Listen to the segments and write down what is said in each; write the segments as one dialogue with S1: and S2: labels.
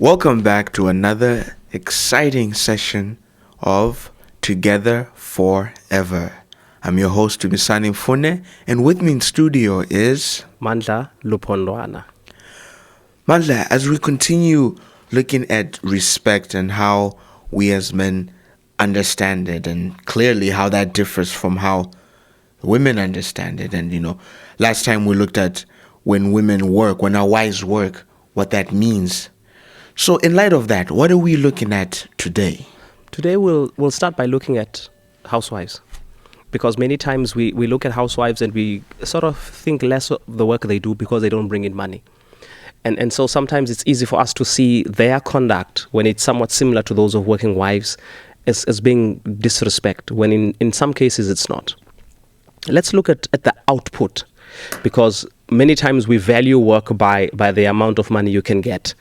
S1: Welcome back to another exciting session of Together Forever. I'm your host, Dumisani Mfune, and with me in studio is
S2: Mandla Lupondwana.
S1: Mandla. As we continue looking at respect and how we as men understand it, and clearly how that differs from how women understand it. And last time we looked at when women work, when our wives work, what that means. So in light of that, what are we looking at today?
S2: Today we'll start by looking at housewives, because many times we look at housewives and we sort of think less of the work they do because they don't bring in money. And so sometimes it's easy for us to see their conduct when it's somewhat similar to those of working wives as being disrespect, when in some cases it's not. Let's look at the output, because many times we value work by the amount of money you can get.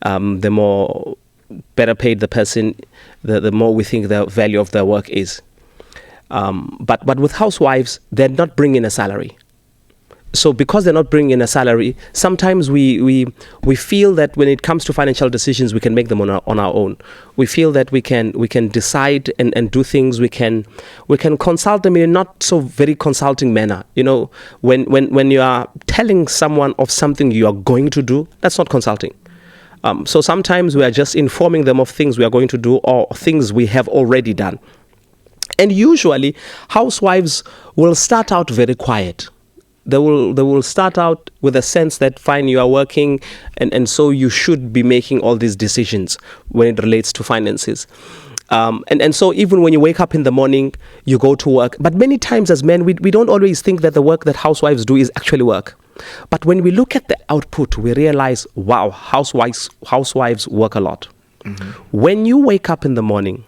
S2: The more better paid the person, the more we think the value of their work is. But with housewives, they're not bringing a salary. So because they're not bringing in a salary, sometimes we feel that when it comes to financial decisions, we can make them on our own. We feel that we can decide and do things. We can consult them in a not so very consulting manner. When you are telling someone of something you are going to do, that's not consulting. So sometimes we are just informing them of things we are going to do or things we have already done. And usually, housewives will start out very quiet. They will start out with a sense that, fine, you are working, and so you should be making all these decisions when it relates to finances. And so even when you wake up in the morning, you go to work. But many times as men, we don't always think that the work that housewives do is actually work. But when we look at the output, we realize, wow, housewives work a lot. Mm-hmm. When you wake up in the morning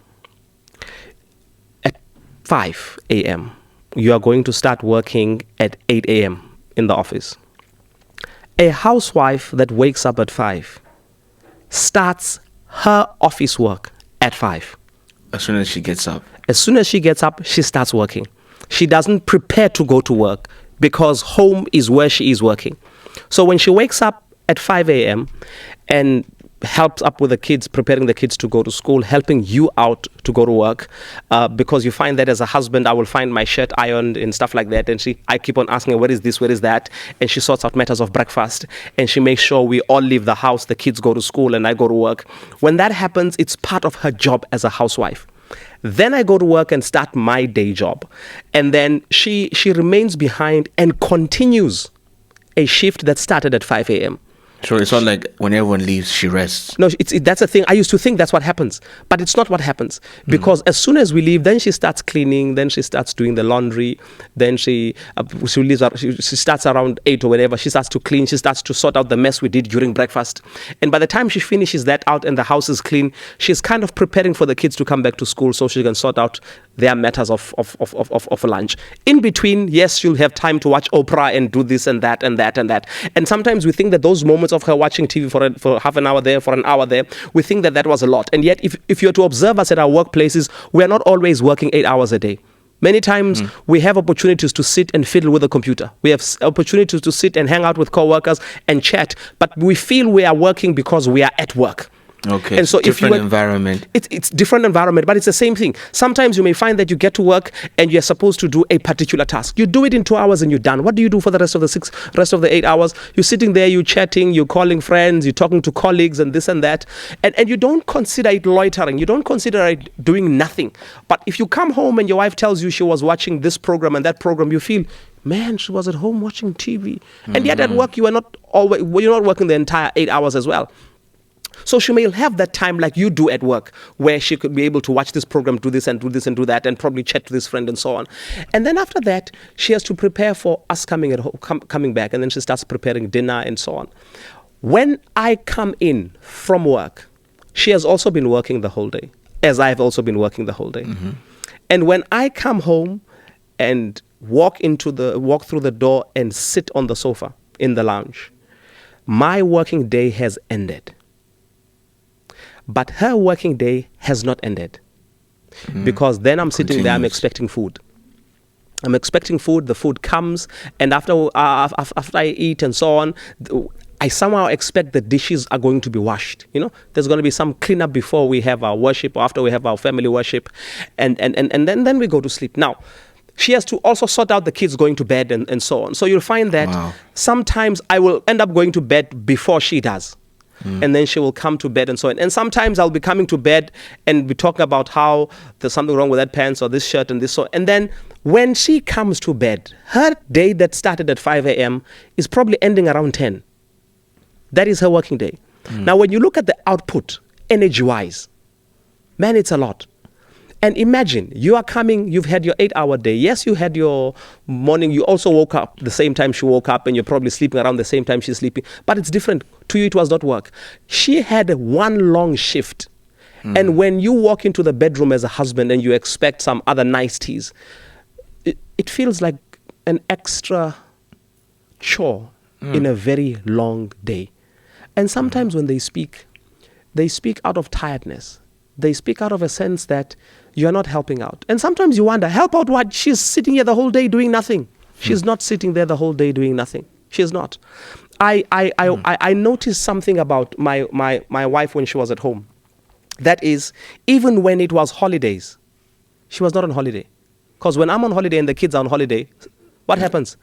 S2: at 5 a.m., you are going to start working at 8 a.m. in the office. A housewife that wakes up at 5 starts her office work at 5.
S1: As soon as she gets up.
S2: As soon as she gets up, she starts working. She doesn't prepare to go to work, because home is where she is working. So when she wakes up at 5 a.m. and helps up with the kids, preparing the kids to go to school, helping you out to go to work, because you find that as a husband, I will find my shirt ironed and stuff like that. And I keep on asking her, where is this, where is that? And she sorts out matters of breakfast. And she makes sure we all leave the house, the kids go to school and I go to work. When that happens, it's part of her job as a housewife. Then I go to work and start my day job. And then she remains behind and continues a shift that started at 5 a.m.
S1: So it's not like when everyone leaves, she rests.
S2: No, that's the thing. I used to think that's what happens, but it's not what happens. Because as soon as we leave, then she starts cleaning, then she starts doing the laundry, then she starts around 8 or whatever. She starts to clean, she starts to sort out the mess we did during breakfast. And by the time she finishes that out and the house is clean, she's kind of preparing for the kids to come back to school so she can sort out their matters of lunch. In between, yes, she'll have time to watch Oprah and do this and that and that and that. And sometimes we think that those moments of her watching TV for half an hour there, for an hour there, we think that was a lot. And yet, if you're to observe us at our workplaces, we are not always working 8 hours a day. Many times we have opportunities to sit and fiddle with a computer. We have opportunities to sit and hang out with co-workers and chat, but we feel we are working because we are at work.
S1: Okay, and so different environment.
S2: It's different environment, but it's the same thing. Sometimes you may find that you get to work and you're supposed to do a particular task. You do it in 2 hours and you're done. What do you do for the rest of the 8 hours? You're sitting there, you're chatting, you're calling friends, you're talking to colleagues and this and that. And you don't consider it loitering. You don't consider it doing nothing. But if you come home and your wife tells you she was watching this program and that program, you feel, man, she was at home watching TV. Mm-hmm. And yet at work, you're not working the entire 8 hours as well. So she may have that time like you do at work, where she could be able to watch this program, do this and do this and do that, and probably chat to this friend and so on. And then after that, she has to prepare for us coming back, and then she starts preparing dinner and so on. When I come in from work, she has also been working the whole day, as I have also been working the whole day. Mm-hmm. And when I come home and walk through the door and sit on the sofa in the lounge, my working day has ended. But her working day has not ended. Because then I'm sitting there, I'm expecting food. The food comes, and after I eat and so on, I somehow expect the dishes are going to be washed. There's going to be some cleanup before we have our worship or after we have our family worship. And then we go to sleep. Now, she has to also sort out the kids going to bed and so on. So you'll find that sometimes I will end up going to bed before she does. And then she will come to bed and so on. And sometimes I'll be coming to bed and be talking about how there's something wrong with that pants or this shirt and this so. And then when she comes to bed, her day that started at 5 a.m. is probably ending around 10. That is her working day. Now, when you look at the output, energy-wise, man, it's a lot. And imagine, you are coming, you've had your 8-hour day. Yes, you had your morning. You also woke up the same time she woke up, and you're probably sleeping around the same time she's sleeping. But it's different. To you, it was not work. She had one long shift. And when you walk into the bedroom as a husband and you expect some other niceties, it feels like an extra chore in a very long day. And sometimes when they speak out of tiredness. They speak out of a sense that you're not helping out. And sometimes you wonder, help out what? She's sitting here the whole day doing nothing. She's not sitting there the whole day doing nothing. She's not. I noticed something about my wife when she was at home. That is, even when it was holidays, she was not on holiday. Because when I'm on holiday and the kids are on holiday, what happens?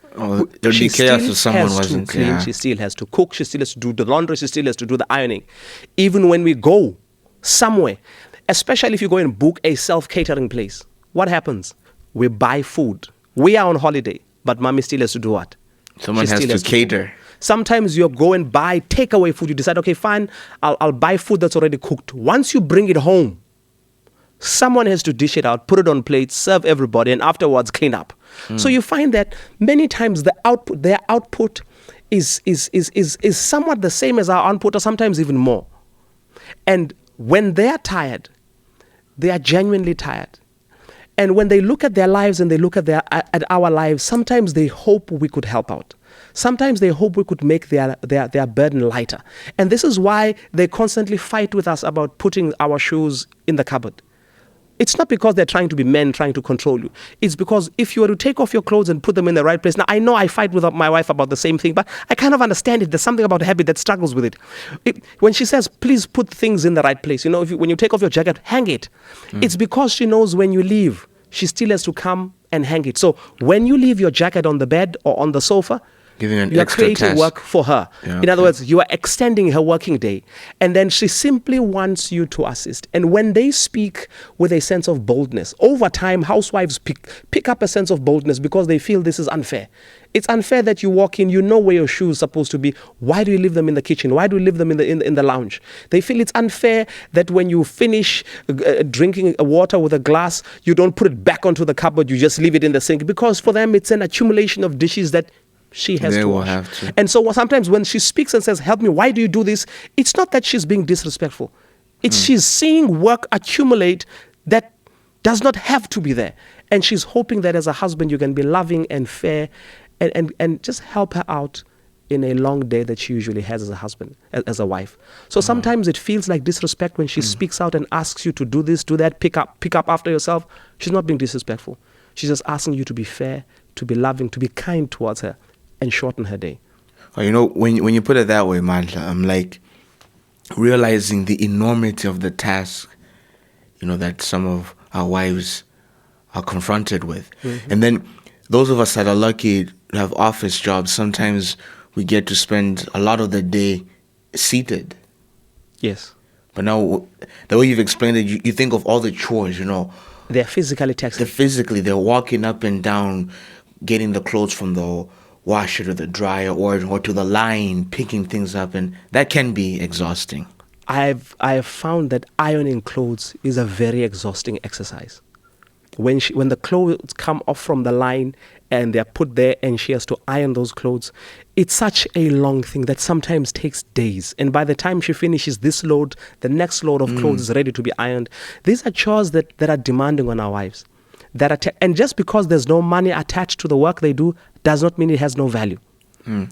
S1: She still has to
S2: clean, she still has to cook, she still has to do the laundry, she still has to do the ironing. Even when we go somewhere, especially if you go and book a self-catering place, what happens? We buy food. We are on holiday, but mommy still has to do what?
S1: Someone has to cater.
S2: Sometimes you go and buy takeaway food. You decide, okay, fine, I'll buy food that's already cooked. Once you bring it home, someone has to dish it out, put it on plates, serve everybody, and afterwards clean up. So you find that many times their output is somewhat the same as our output, or sometimes even more. And when they are tired, they are genuinely tired. And when they look at their lives and they look at our lives, sometimes they hope we could help out. Sometimes they hope we could make their burden lighter. And this is why they constantly fight with us about putting our shoes in the cupboard. It's not because they're trying to be men trying to control you. It's because if you were to take off your clothes and put them in the right place. Now, I know I fight with my wife about the same thing, but I kind of understand it. There's something about habit that struggles with it. When she says, please put things in the right place, when you take off your jacket, hang it. It's because she knows when you leave, she still has to come and hang it. So when you leave your jacket on the bed or on the sofa, you are creating work for her. In other words, you are extending her working day. And then she simply wants you to assist. And when they speak with a sense of boldness, over time, housewives pick up a sense of boldness because they feel this is unfair. It's unfair that you walk in, you know where your shoes are supposed to be. Why do you leave them in the kitchen? Why do you leave them in the lounge? They feel it's unfair that when you finish drinking water with a glass, you don't put it back onto the cupboard, you just leave it in the sink. Because for them, it's an accumulation of dishes that she has to wash. And so sometimes when she speaks and says, help me, why do you do this? It's not that she's being disrespectful. It's she's seeing work accumulate that does not have to be there. And she's hoping that as a husband, you can be loving and fair and just help her out in a long day that she usually has as a husband, as a wife. So sometimes it feels like disrespect when she speaks out and asks you to do this, do that, pick up after yourself. She's not being disrespectful. She's just asking you to be fair, to be loving, to be kind towards her, and shorten her day.
S1: When you put it that way, Mandla, I'm like realizing the enormity of the task, that some of our wives are confronted with. And then those of us that are lucky to have office jobs, sometimes we get to spend a lot of the day seated.
S2: Yes.
S1: But now, the way you've explained it, you think of all the chores,
S2: They're physically taxing.
S1: They're walking up and down, getting the clothes from the washer to the dryer or to the line, picking things up, and that can be exhausting.
S2: I have found that ironing clothes is a very exhausting exercise. When the clothes come off from the line and they're put there and she has to iron those clothes, it's such a long thing that sometimes takes days. And by the time she finishes this load, the next load of clothes is ready to be ironed. These are chores that are demanding on our wives. And just because there's no money attached to the work they do does not mean it has no value.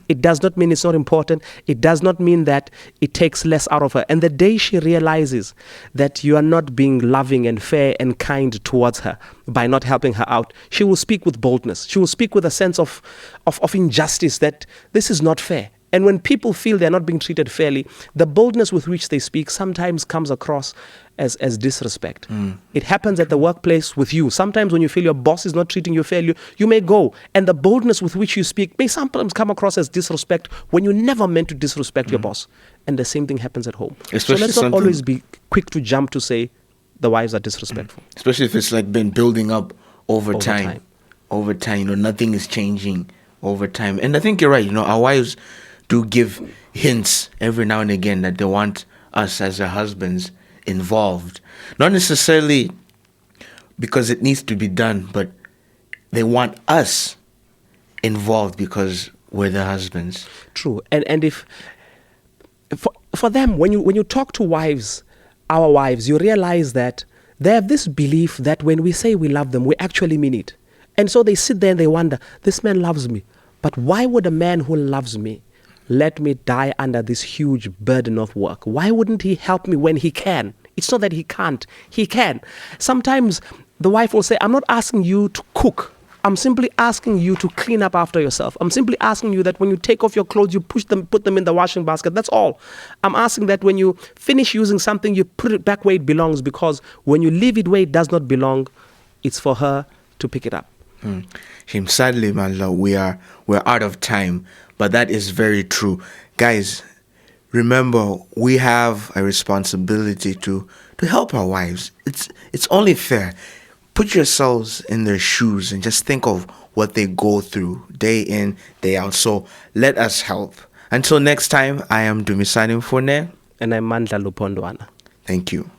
S2: It does not mean it's not important. It does not mean that it takes less out of her. And the day she realizes that you are not being loving and fair and kind towards her by not helping her out, she will speak with boldness. She will speak with a sense of injustice that this is not fair. And when people feel they're not being treated fairly, the boldness with which they speak sometimes comes across as disrespect. It happens at the workplace with you. Sometimes when you feel your boss is not treating you fairly, you may go. And the boldness with which you speak may sometimes come across as disrespect when you never meant to disrespect your boss. And the same thing happens at home.
S1: Especially
S2: so let's not always be quick to jump to say the wives are disrespectful.
S1: Especially if it's like been building up over time. Over time, nothing is changing over time. And I think you're right. Our wives do give hints every now and again that they want us as their husbands involved. Not necessarily because it needs to be done, but they want us involved because we're their husbands.
S2: True. And if for them, when you talk to wives, our wives, you realize that they have this belief that when we say we love them, we actually mean it. And so they sit there and they wonder, this man loves me. But why would a man who loves me let me die under this huge burden of work? Why wouldn't he help me when he can? It's not that he can't. He can. Sometimes the wife will say, I'm not asking you to cook. I'm simply asking you to clean up after yourself. I'm simply asking you that when you take off your clothes, you put them in the washing basket. That's all. I'm asking that when you finish using something, you put it back where it belongs, because when you leave it where it does not belong, it's for her to pick it up.
S1: Sadly, Mandla, we're out of time, but that is very true. Guys, remember, we have a responsibility to help our wives. It's only fair. Put yourselves in their shoes and just think of what they go through day in, day out. So let us help. Until next time, I am Dumisani Mfune.
S2: And I'm Mandla Lupondwana.
S1: Thank you.